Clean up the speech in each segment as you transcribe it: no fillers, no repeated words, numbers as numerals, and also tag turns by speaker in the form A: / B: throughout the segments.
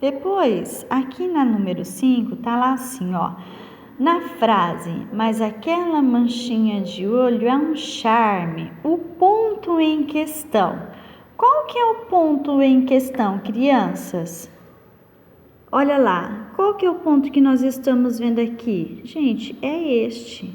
A: Depois, aqui na número 5, tá lá assim, ó. Na frase, mas aquela manchinha de olho é um charme. O ponto em questão. Qual que é o ponto em questão, crianças? Olha lá, qual que é o ponto que nós estamos vendo aqui? Gente, é este.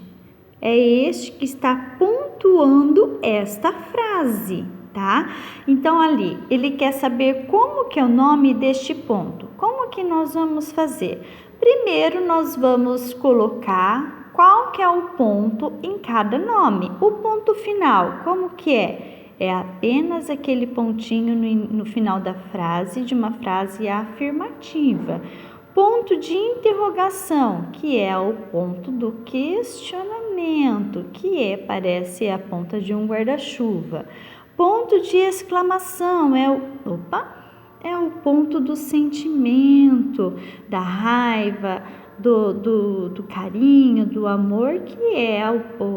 A: É este que está pontuando esta frase, tá? Então, ali, ele quer saber como que é o nome deste ponto. Como que nós vamos fazer? Primeiro, nós vamos colocar qual que é o ponto em cada nome. O ponto final, como que é? É apenas aquele pontinho no final da frase, de uma frase afirmativa. Ponto de interrogação, que é o ponto do questionamento, parece a ponta de um guarda-chuva. Ponto de exclamação, é o ponto do sentimento, da raiva, do carinho, do amor, que é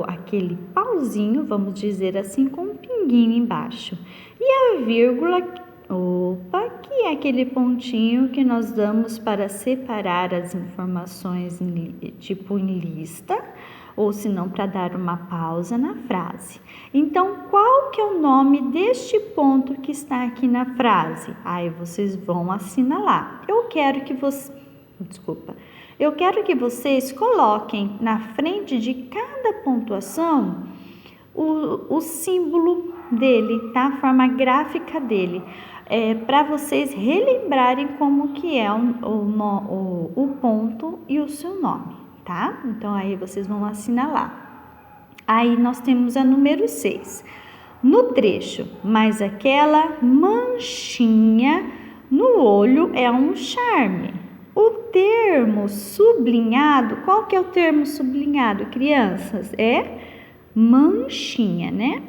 A: aquele pauzinho, vamos dizer assim, com um pinguinho embaixo. E a vírgula, que é aquele pontinho que nós damos para separar as informações, tipo em lista, ou se não para dar uma pausa na frase. Então, qual que é o nome deste ponto que está aqui na frase? Aí vocês vão assinalar. Eu quero que vocês coloquem na frente de cada pontuação o símbolo dele, tá? A forma gráfica dele, para vocês relembrarem como que é o ponto e o seu nome, tá? Então, aí vocês vão assinalar. Aí nós temos a número 6. No trecho, mas aquela manchinha no olho é um charme. O termo sublinhado, qual que é o termo sublinhado, crianças? É manchinha, né?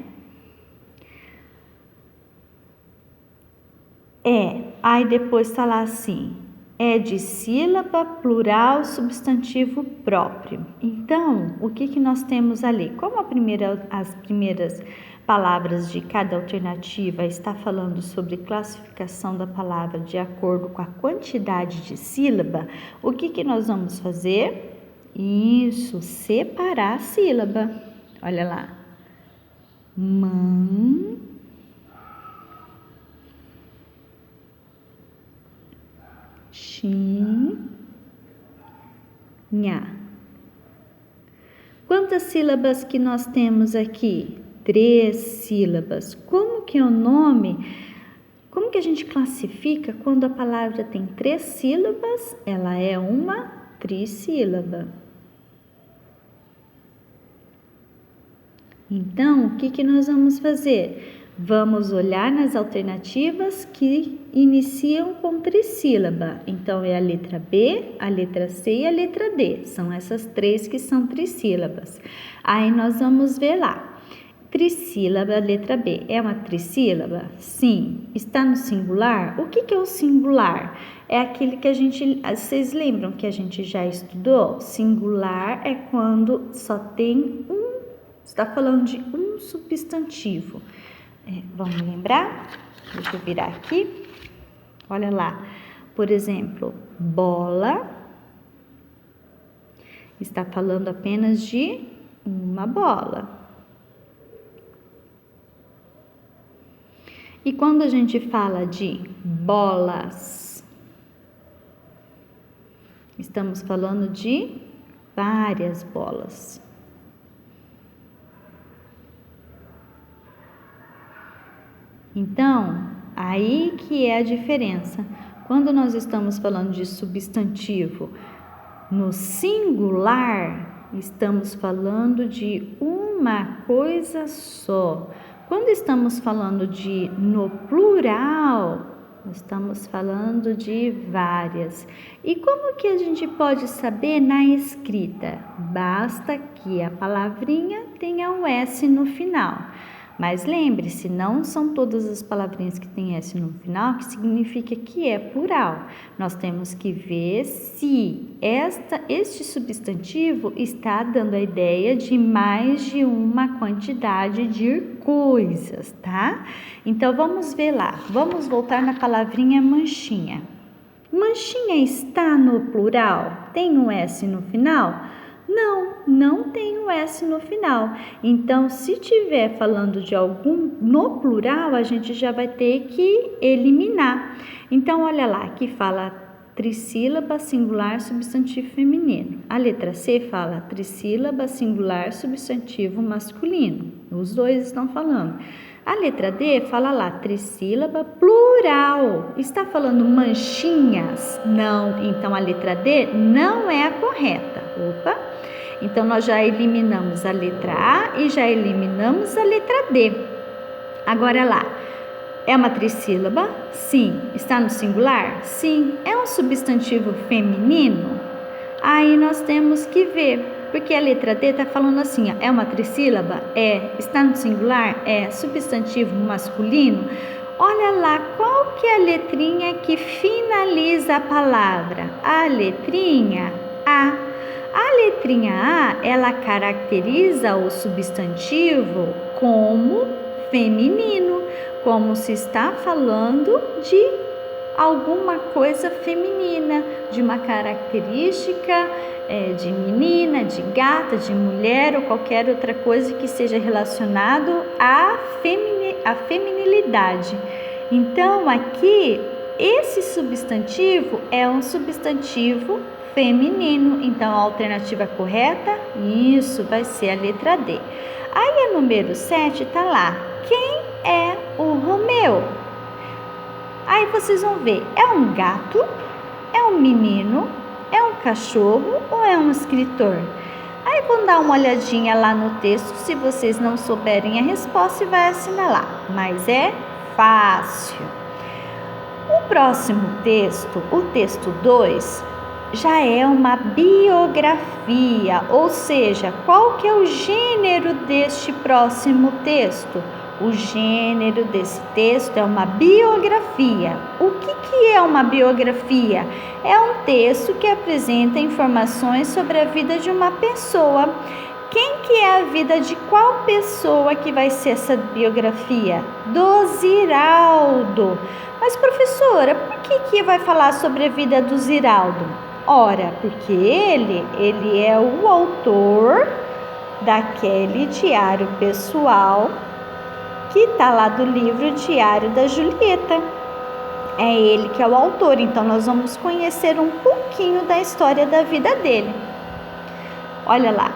A: Aí depois tá lá assim, é de sílaba, plural, substantivo próprio. Então, o que nós temos ali? Como as primeiras palavras de cada alternativa está falando sobre classificação da palavra de acordo com a quantidade de sílaba, o que nós vamos fazer? Isso, separar a sílaba. Olha lá. Manchinha. Quantas sílabas que nós temos aqui? 3 sílabas. Como que é o nome? Como que a gente classifica quando a palavra tem 3 sílabas? Ela é uma trissílaba. Então, o que nós vamos fazer? Vamos olhar nas alternativas que iniciam com trissílaba. Então, é a letra B, a letra C e a letra D. São essas 3 que são trissílabas. Aí, nós vamos ver lá. Trissílaba, letra B, é uma trissílaba? Sim. Está no singular? O que é o singular? É aquele que vocês lembram que a gente já estudou? Singular é quando só tem está falando de um substantivo. Vamos lembrar? Deixa eu virar aqui. Olha lá. Por exemplo, bola está falando apenas de uma bola. E quando a gente fala de bolas, estamos falando de várias bolas. Então, aí que é a diferença. Quando nós estamos falando de substantivo no singular, estamos falando de uma coisa só. Quando estamos falando no plural, estamos falando de várias. E como que a gente pode saber na escrita? Basta que a palavrinha tenha um S no final. Mas lembre-se, não são todas as palavrinhas que têm S no final que significa que é plural. Nós temos que ver se este substantivo está dando a ideia de mais de uma quantidade de coisas, tá? Então, vamos ver lá. Vamos voltar na palavrinha manchinha. manchinha está no plural? Tem um S no final? Não tem um S no final. Então, se estiver falando de algum no plural, a gente já vai ter que eliminar. Então, olha lá, aqui fala trissílaba singular substantivo feminino. A letra C fala trissílaba singular substantivo masculino. Os dois estão falando. A letra D fala lá trissílaba plural. Está falando manchinhas? Não. Então, a letra D não é a correta. Opa! Então, nós já eliminamos a letra A e já eliminamos a letra D. Agora lá, é uma trissílaba? Sim. Está no singular? Sim. É um substantivo feminino? Aí nós temos que ver, porque a letra D está falando assim, ó, é uma trissílaba? É. Está no singular? É. Substantivo masculino? Olha lá, qual que é a letrinha que finaliza a palavra? A letrinha A. A letrinha A, ela caracteriza o substantivo como feminino, como se está falando de alguma coisa feminina, de uma característica de menina, de gata, de mulher ou qualquer outra coisa que seja relacionado à feminilidade. Então, aqui, esse substantivo é um substantivo feminino. Então, a alternativa correta, isso vai ser a letra D. Aí, a número 7 está lá. Quem é o Romeu? Aí vocês vão ver, é um gato, é um menino, é um cachorro ou é um escritor? Aí vão dar uma olhadinha lá no texto, se vocês não souberem a resposta, e vai assinalar, mas é fácil. O próximo texto, o texto 2, já é uma biografia, ou seja, qual que é o gênero deste próximo texto? O gênero desse texto é uma biografia. O que é uma biografia? É um texto que apresenta informações sobre a vida de uma pessoa. Quem que é a vida de qual pessoa que vai ser essa biografia? Do Ziraldo. Mas, professora, por que vai falar sobre a vida do Ziraldo? Ora, porque ele é o autor daquele diário pessoal que está lá do livro Diário da Julieta. É ele que é o autor, então nós vamos conhecer um pouquinho da história da vida dele. Olha lá.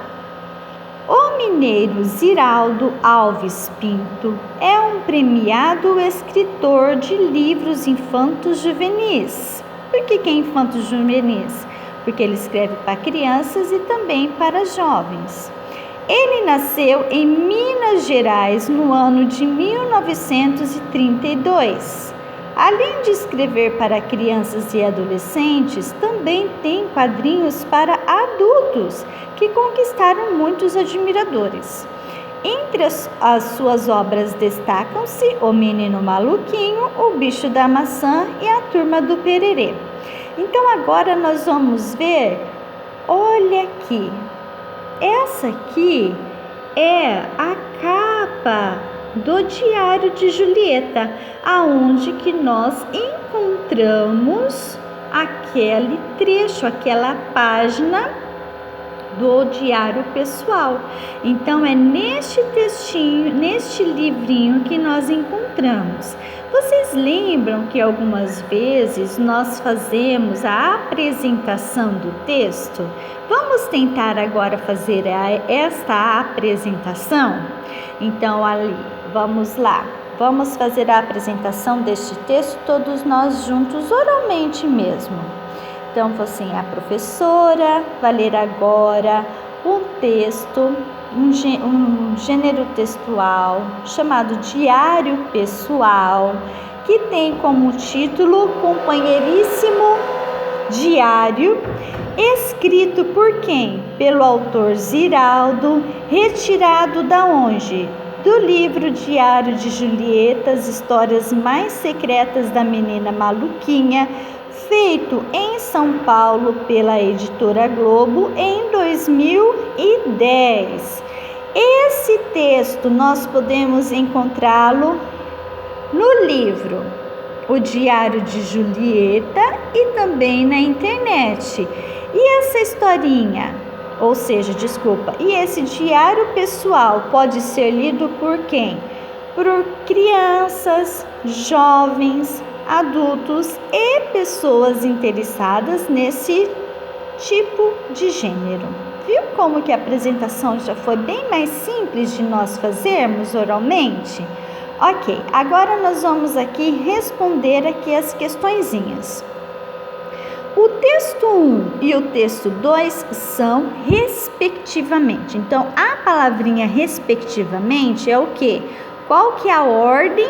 A: O mineiro Ziraldo Alves Pinto é um premiado escritor de livros infantos juvenis. Por que é infantos juvenis? Porque ele escreve para crianças e também para jovens. Ele nasceu em Minas Gerais no ano de 1932. Além de escrever para crianças e adolescentes, também tem quadrinhos para adultos que conquistaram muitos admiradores. Entre as suas obras destacam-se O Menino Maluquinho, O Bicho da Maçã e A Turma do Pererê. Então agora nós vamos ver, olha aqui. Essa aqui é a capa do Diário de Julieta, aonde que nós encontramos aquele trecho, aquela página do diário pessoal. Então, é neste textinho, neste livrinho que nós encontramos. Vocês lembram que algumas vezes nós fazemos a apresentação do texto? Vamos tentar agora fazer esta apresentação? Então, ali, vamos lá. Vamos fazer a apresentação deste texto todos nós juntos, oralmente mesmo. Então, você é a professora, vai ler agora um texto, um gênero textual chamado Diário Pessoal, que tem como título Companheiríssimo Diário, escrito por quem? Pelo autor Ziraldo, retirado da onde? Do livro Diário de Julieta, as histórias mais secretas da menina maluquinha, feito em São Paulo pela editora Globo em 2010. Esse texto nós podemos encontrá-lo no livro o Diário de Julieta e também na internet. E essa historinha, ou seja, desculpa, e esse diário pessoal pode ser lido por quem? Por crianças, jovens, adultos e pessoas interessadas nesse tipo de gênero. Viu como que a apresentação já foi bem mais simples de nós fazermos oralmente? Ok, agora nós vamos aqui responder aqui as questõezinhas. O texto 1 e o texto 2 são respectivamente. Então, a palavrinha respectivamente é o quê? Qual que é a ordem,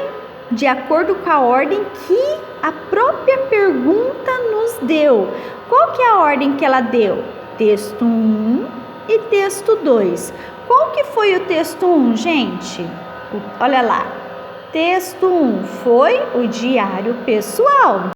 A: de acordo com a ordem que a própria pergunta nos deu. Qual que é a ordem que ela deu? Texto 1 e texto 2. Qual que foi o texto 1, gente? Olha lá. Texto 1 foi o diário pessoal.